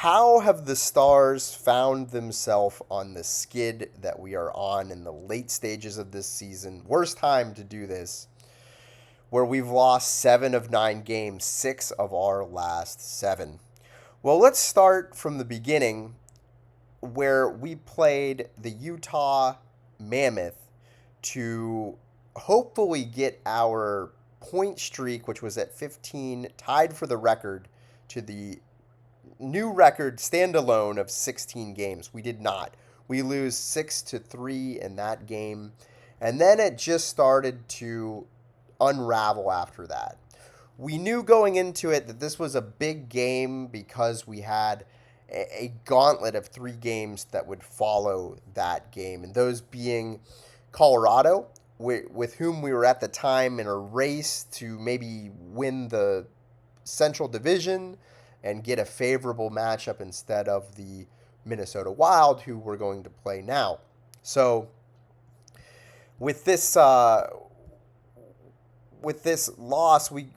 How have the Stars found themselves on the skid that we are on in the late stages of this season? Worst time to do this, where we've lost 7 of 9 games, 6 of our last 7. Well, let's start from the beginning where we played the Utah Mammoth to hopefully get our point streak, which was at 15, tied for the record to the new record standalone of 16 games. We did not. We lose 6-3 in that game. And then it just started to unravel after that. We knew going into it that this was a big game because we had a gauntlet of 3 games that would follow that game, and those being Colorado, with whom we were at the time in a race to maybe win the Central Division and get a favorable matchup instead of the Minnesota Wild, who we're going to play now. So with this loss, we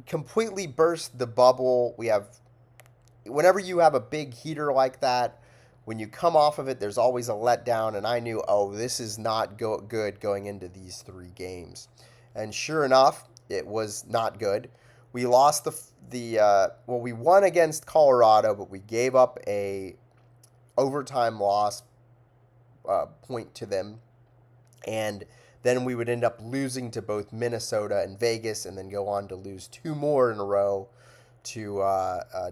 completely burst the bubble. Whenever you have a big heater like that, when you come off of it, there's always a letdown, and I knew, this is not good going into these 3 games. And sure enough, it was not good. We lost we won against Colorado, but we gave up a overtime loss point to them, and then we would end up losing to both Minnesota and Vegas, and then go on to lose 2 more in a row to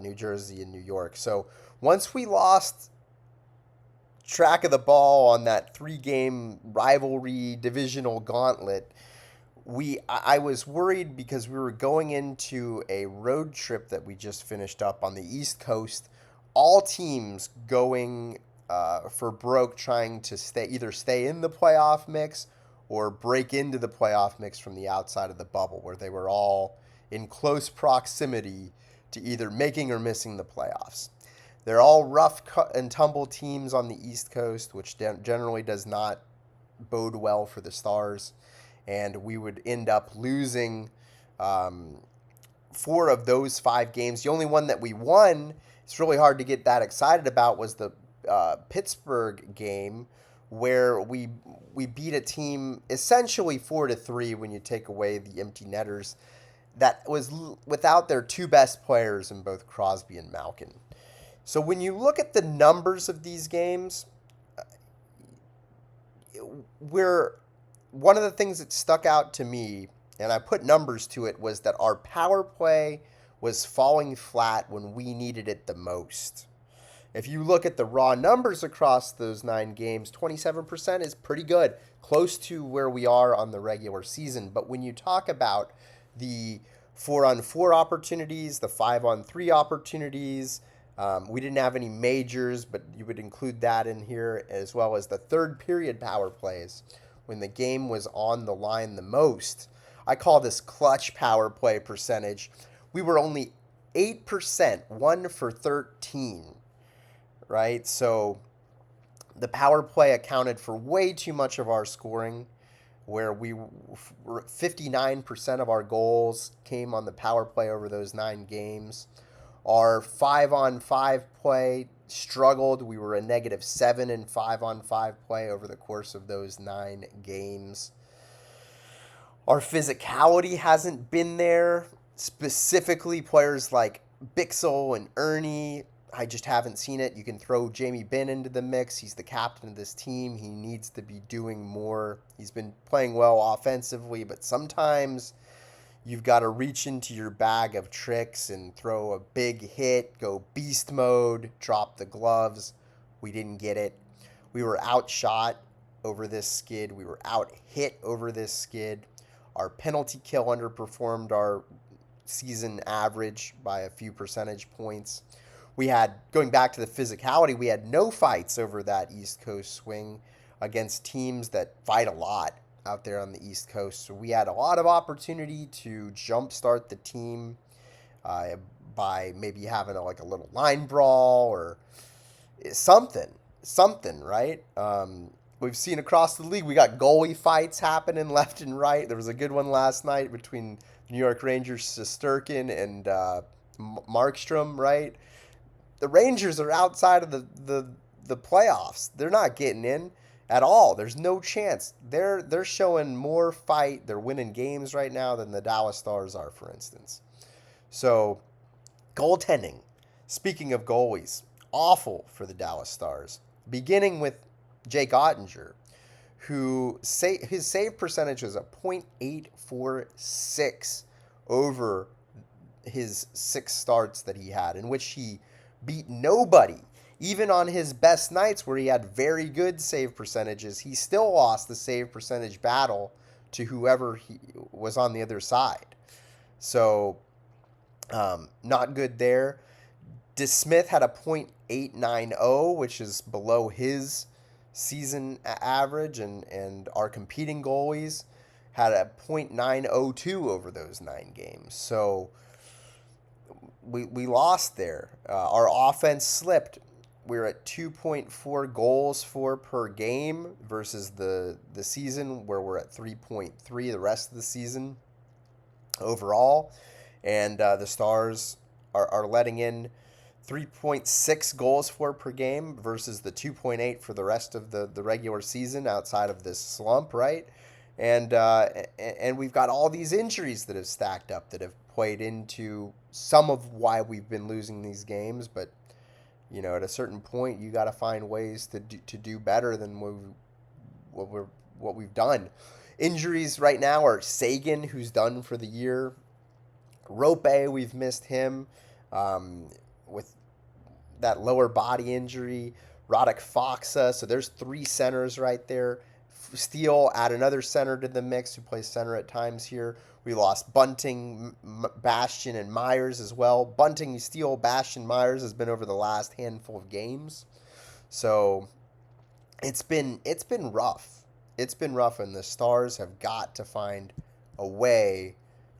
New Jersey and New York. So once we lost track of the ball on that 3-game rivalry divisional gauntlet, I was worried because we were going into a road trip that we just finished up on the East Coast. All teams going for broke, trying to stay in the playoff mix or break into the playoff mix from the outside of the bubble, where they were all in close proximity to either making or missing the playoffs. They're all rough and tumble teams on the East Coast, which generally does not bode well for the Stars. And we would end up losing 4 of those 5 games. The only one that we won, it's really hard to get that excited about, was the Pittsburgh game, where we beat a team essentially 4-3 when you take away the empty netters, that was without their 2 best players in both Crosby and Malkin. So when you look at the numbers of these games, one of the things that stuck out to me, and I put numbers to it, was that our power play was falling flat when we needed it the most. If you look at the raw numbers across those 9 games, 27% is pretty good, close to where we are on the regular season. But when you talk about the 4-on-4 opportunities, the 5-on-3 opportunities, we didn't have any majors, but you would include that in here, as well as the third period power plays, when the game was on the line the most. I call this clutch power play percentage. We were only 8%, 1 for 13, right? So the power play accounted for way too much of our scoring, where 59% of our goals came on the power play over those 9 games. Our 5-on-5 play struggled. We were a -7 in 5-on-5 play over the course of those 9 games. Our physicality hasn't been there. Specifically, players like Bixel and Ernie, I just haven't seen it. You can throw Jamie Benn into the mix. He's the captain of this team. He needs to be doing more. He's been playing well offensively, but sometimes you've got to reach into your bag of tricks and throw a big hit, go beast mode, drop the gloves. We didn't get it. We were outshot over this skid. We were out hit over this skid. Our penalty kill underperformed our season average by a few percentage points. We had, going back to the physicality, we had no fights over that East Coast swing against teams that fight a lot out there on the East Coast. So we had a lot of opportunity to jumpstart the team by maybe having a little line brawl or something, right? We've seen across the league, we got goalie fights happening left and right. There was a good one last night between New York Rangers' Shesterkin and Markstrom, right? the Rangers are outside of the playoffs. They're not getting in at all. There's no chance. They're showing more fight. They're winning games right now than the Dallas Stars are, for instance. So goaltending. Speaking of goalies, awful for the Dallas Stars. Beginning with Jake Oettinger, who his save percentage was a .846 over his 6 starts that he had, in which he beat nobody. Even on his best nights where he had very good save percentages, he still lost the save percentage battle to whoever he was on the other side. So, not good there. DeSmith had a .890, which is below his season average, and our competing goalies had a .902 over those 9 games. So we lost there. Our offense slipped. We were at 2.4 goals for per game versus the season where we're at 3.3 the rest of the season overall. And the Stars are letting in 3.6 goals for per game versus the 2.8 for the rest of the regular season outside of this slump, right? And we've got all these injuries that have stacked up that have played into some of why we've been losing these games. But at a certain point, you got to find ways to do better than what we've done. Injuries right now are Sagan, who's done for the year. Rope, we've missed him with that lower body injury. Radek Faksa, so there's 3 centers right there. Steele, add another center to the mix who plays center at times here. We lost Bunting, Bastian, and Myers as well. Bunting, Steele, Bastian, Myers has been over the last handful of games. So it's been rough. It's been rough, and the Stars have got to find a way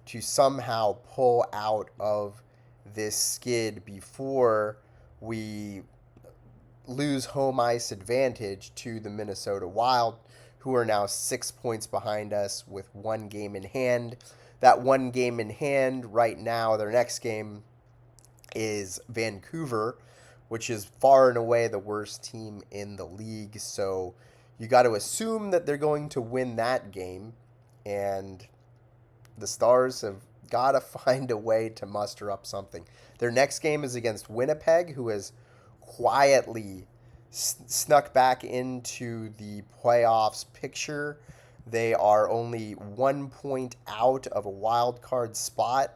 to somehow pull out of this skid before we lose home ice advantage to the Minnesota Wild, who are now 6 points behind us with 1 game in hand. That 1 game in hand right now, their next game is Vancouver, which is far and away the worst team in the league. So you got to assume that they're going to win that game, and the Stars have got to find a way to muster up something. Their next game is against Winnipeg, who has quietly snuck back into the playoffs picture. They are only 1 point out of a wild card spot,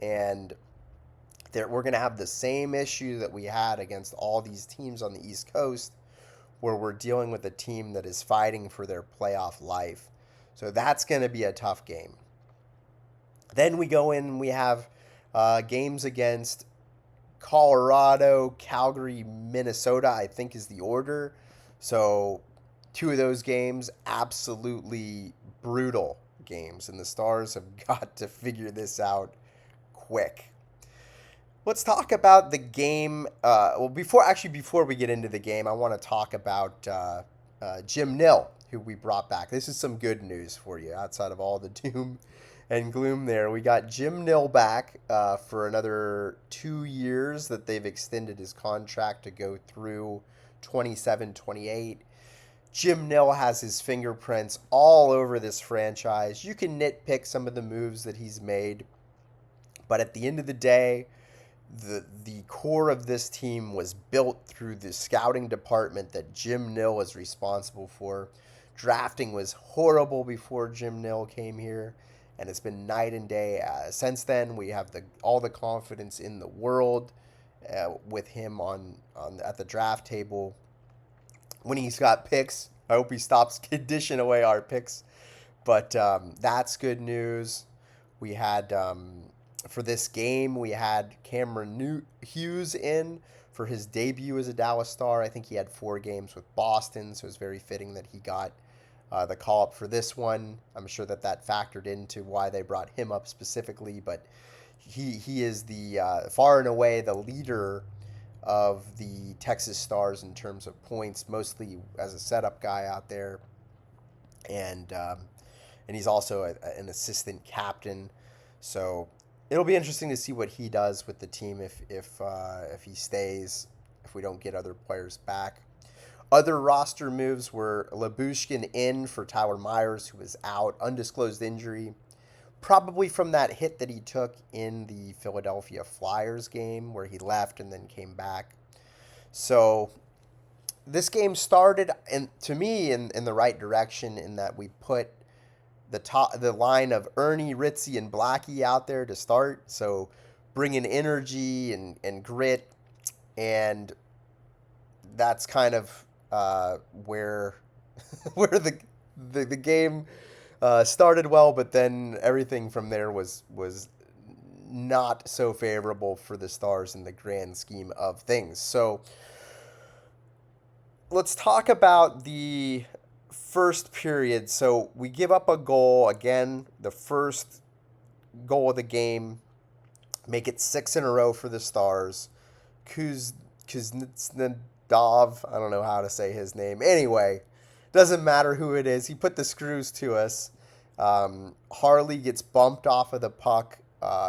and we're going to have the same issue that we had against all these teams on the East Coast, where we're dealing with a team that is fighting for their playoff life. So that's going to be a tough game. Then we go in and we have games against Colorado, Calgary, Minnesota, I think is the order. So 2 of those games, absolutely brutal games, and the Stars have got to figure this out quick. Let's talk about the game. Before we get into the game, I want to talk about Jim Nill, who we brought back. This is some good news for you outside of all the doom and gloom there. We got Jim Nill back for another 2 years that they've extended his contract to go through 27-28. Jim Nill has his fingerprints all over this franchise. You can nitpick some of the moves that he's made, but at the end of the day, the core of this team was built through the scouting department that Jim Nill is responsible for. Drafting was horrible before Jim Nill came here, and it's been night and day since then. We have all the confidence in the world with him at the draft table. When he's got picks, I hope he stops conditioning away our picks. But that's good news. We had for this game, we had Cameron Hughes in for his debut as a Dallas Star. I think he had 4 games with Boston, so it's very fitting that he got the call up for this one. I'm sure that factored into why they brought him up specifically, but he is the far and away the leader of the Texas Stars in terms of points, mostly as a setup guy out there, and he's also an assistant captain. So It'll be interesting to see what he does with the team if he stays, if we don't get other players back. Other roster moves were Labushkin in for Tyler Myers, who was out, undisclosed injury, probably from that hit that he took in the Philadelphia Flyers game where he left and then came back. So this game started, to me, in the right direction in that we put the line of Ernie, Ritzy, and Blackie out there to start. So bringing energy and grit, and that's kind of where where the game started well, but then everything from there was not so favorable for the Stars in the grand scheme of things. So let's talk about the first period. So we give up a goal again, the first goal of the game, make it 6 in a row for the Stars. Kuznetsov, I don't know how to say his name. Anyway, doesn't matter who it is. He put the screws to us. Harley gets bumped off of the puck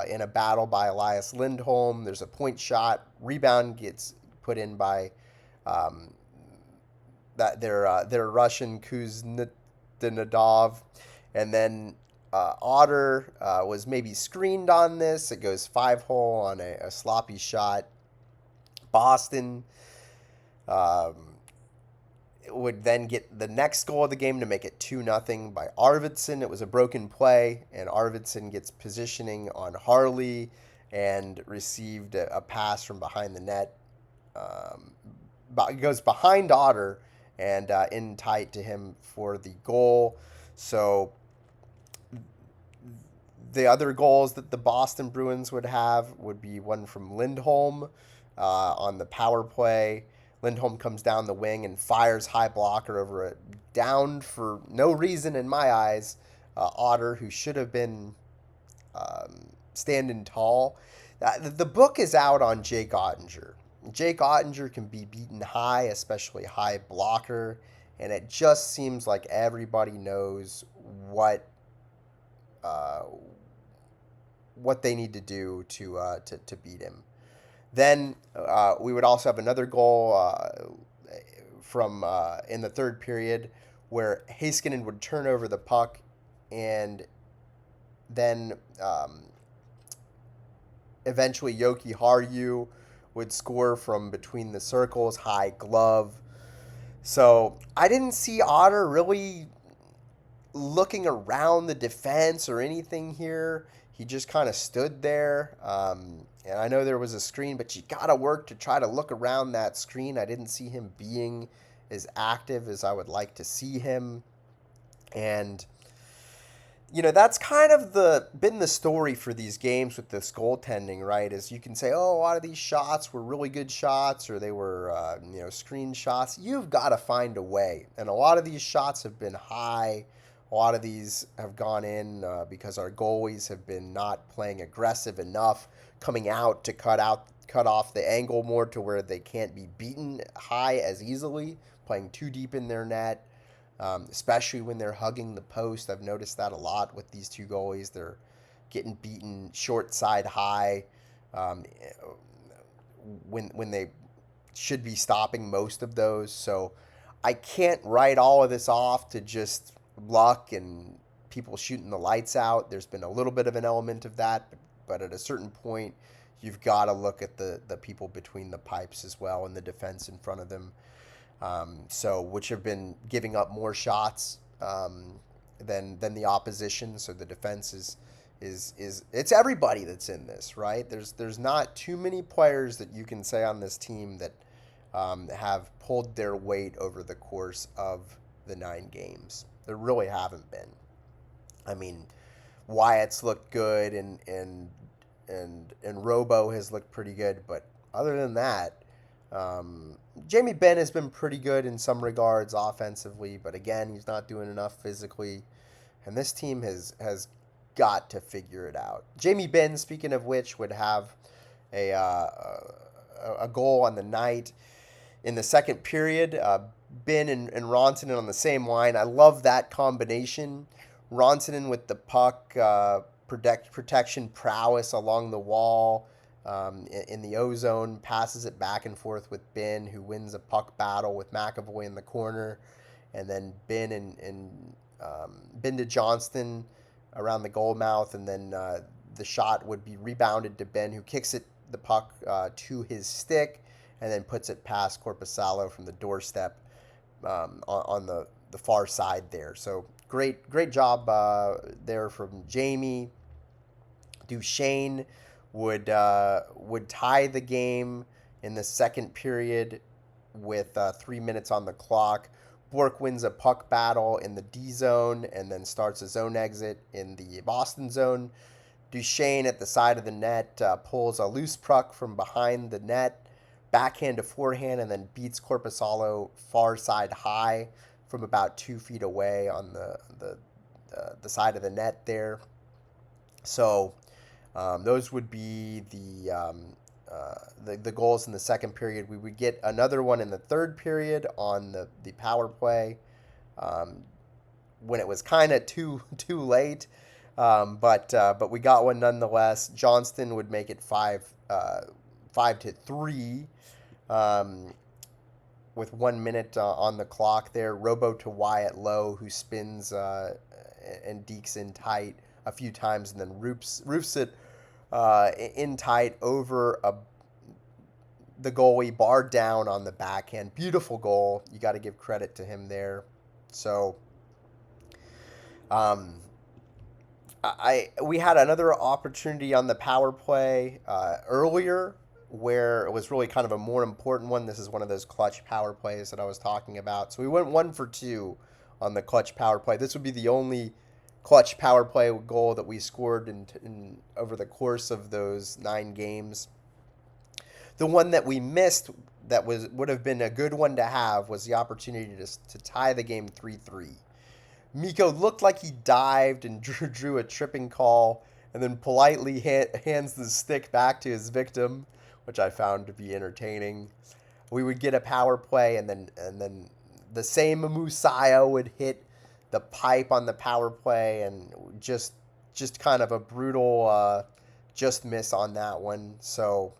in a battle by Elias Lindholm. There's a point shot. Rebound gets put in by their Russian Kuznetsov. And then Otter was maybe screened on this. It goes 5-hole on a sloppy shot. Boston would then get the next goal of the game to make it 2-0 by Arvidsson. It was a broken play, and Arvidsson gets positioning on Harley and received a pass from behind the net. It goes behind Otter and in tight to him for the goal. So the other goals that the Boston Bruins would have would be one from Lindholm on the power play. Lindholm comes down the wing and fires high blocker over a down for no reason in my eyes. Otter, who should have been standing tall. The book is out on Jake Oettinger. Jake Oettinger can be beaten high, especially high blocker, and it just seems like everybody knows what they need to do to beat him. Then we would also have another goal from in the third period where Heiskanen would turn over the puck, and then eventually Yoki Harju would score from between the circles, high glove. So I didn't see Otter really looking around the defense or anything here. He just kind of stood there. And I know there was a screen, but you got to work to try to look around that screen. I didn't see him being as active as I would like to see him. And, that's kind of been the story for these games with this goaltending, right? Is you can say, oh, a lot of these shots were really good shots or they were, screen shots. You've got to find a way. And a lot of these shots have been high. A lot of these have gone in because our goalies have been not playing aggressive enough, coming out to cut off the angle more to where they can't be beaten high as easily, playing too deep in their net, especially when they're hugging the post. I've noticed that a lot with these two goalies. They're getting beaten short side high when they should be stopping most of those. So I can't write all of this off to just luck and people shooting the lights out. There's been a little bit of an element of that, but at a certain point, you've got to look at the people between the pipes as well and the defense in front of them. Which have been giving up more shots than the opposition. So the defense is it's everybody that's in this, right? There's not too many players that you can say on this team that have pulled their weight over the course of the 9 games. There really haven't been. I mean, Wyatt's looked good and Robo has looked pretty good, but other than that, Jamie Benn has been pretty good in some regards offensively, but again, he's not doing enough physically, and this team has got to figure it out. Jamie Benn, speaking of which, would have a goal on the night in the second period. Ben and Ronsonen on the same line. I love that combination. Ronsonen with the puck protection prowess along the wall in the O-zone, passes it back and forth with Ben, who wins a puck battle with McAvoy in the corner, and then Ben to Johnston around the goal mouth, and then the shot would be rebounded to Ben, who kicks the puck to his stick, and then puts it past Corpusalo from the doorstep on the far side there. So great job there from Jamie. Duchesne would tie the game in the second period with 3 minutes on the clock. Bork wins a puck battle in the D zone and then starts a zone exit in the Boston zone. Duchesne at the side of the net pulls a loose puck from behind the net, backhand to forehand, and then beats Corpusalo far side high from about 2 feet away on the side of the net there. So those would be the goals in the second period. We would get another one in the third period on the power play when it was kind of too late, but we got one nonetheless. Johnston would make it 5-3 with 1 minute on the clock there. Robo to Wyatt Lowe, who spins and dekes in tight a few times and then roofs it in tight over the goalie, bar down on the backhand. Beautiful goal. You got to give credit to him there. So we had another opportunity on the power play earlier where it was really kind of a more important one. This is one of those clutch power plays that I was talking about. So we went 1 for 2 on the clutch power play. This would be the only clutch power play goal that we scored in over the course of those 9 games. The one that we missed that would have been a good one to have was the opportunity to tie the game 3-3. Mikko looked like he dived and drew a tripping call and then politely hands the stick back to his victim, which I found to be entertaining. We would get a power play, and then the same Musayo would hit the pipe on the power play, and just kind of a brutal just miss on that one. So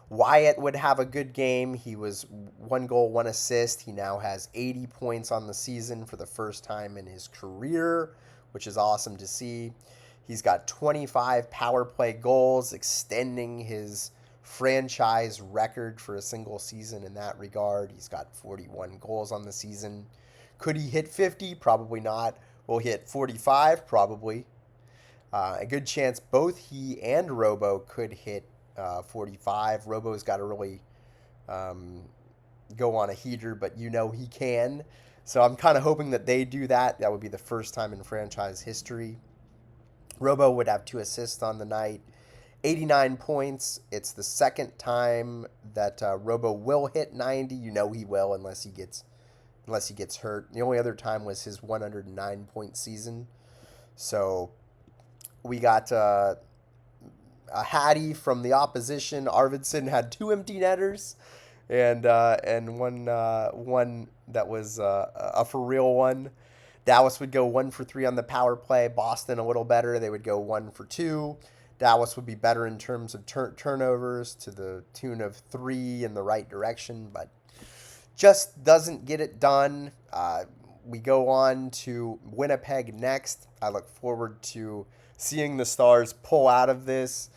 Wyatt would have a good game. He was 1 goal, 1 assist. He now has 80 points on the season for the first time in his career, which is awesome to see. He's got 25 power play goals, extending his franchise record for a single season in that regard. He's got 41 goals on the season. Could he hit 50? Probably not. Will he hit 45? Probably. A good chance both he and Robo could hit 45. Robo's got to really go on a heater, but he can. So I'm kind of hoping that they do that. That would be the first time in franchise history. Robo would have 2 assists on the night, 89 points. It's the second time that Robo will hit 90. He will unless he gets hurt. The only other time was his 109-point season. So we got a Hattie from the opposition. Arvidsson had 2 empty netters, and one that was a for real one. Dallas would go 1 for 3 on the power play. Boston a little better. They would go 1 for 2. Dallas would be better in terms of turnovers to the tune of 3 in the right direction, but just doesn't get it done. We go on to Winnipeg next. I look forward to seeing the Stars pull out of this.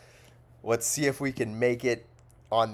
Let's see if we can make it on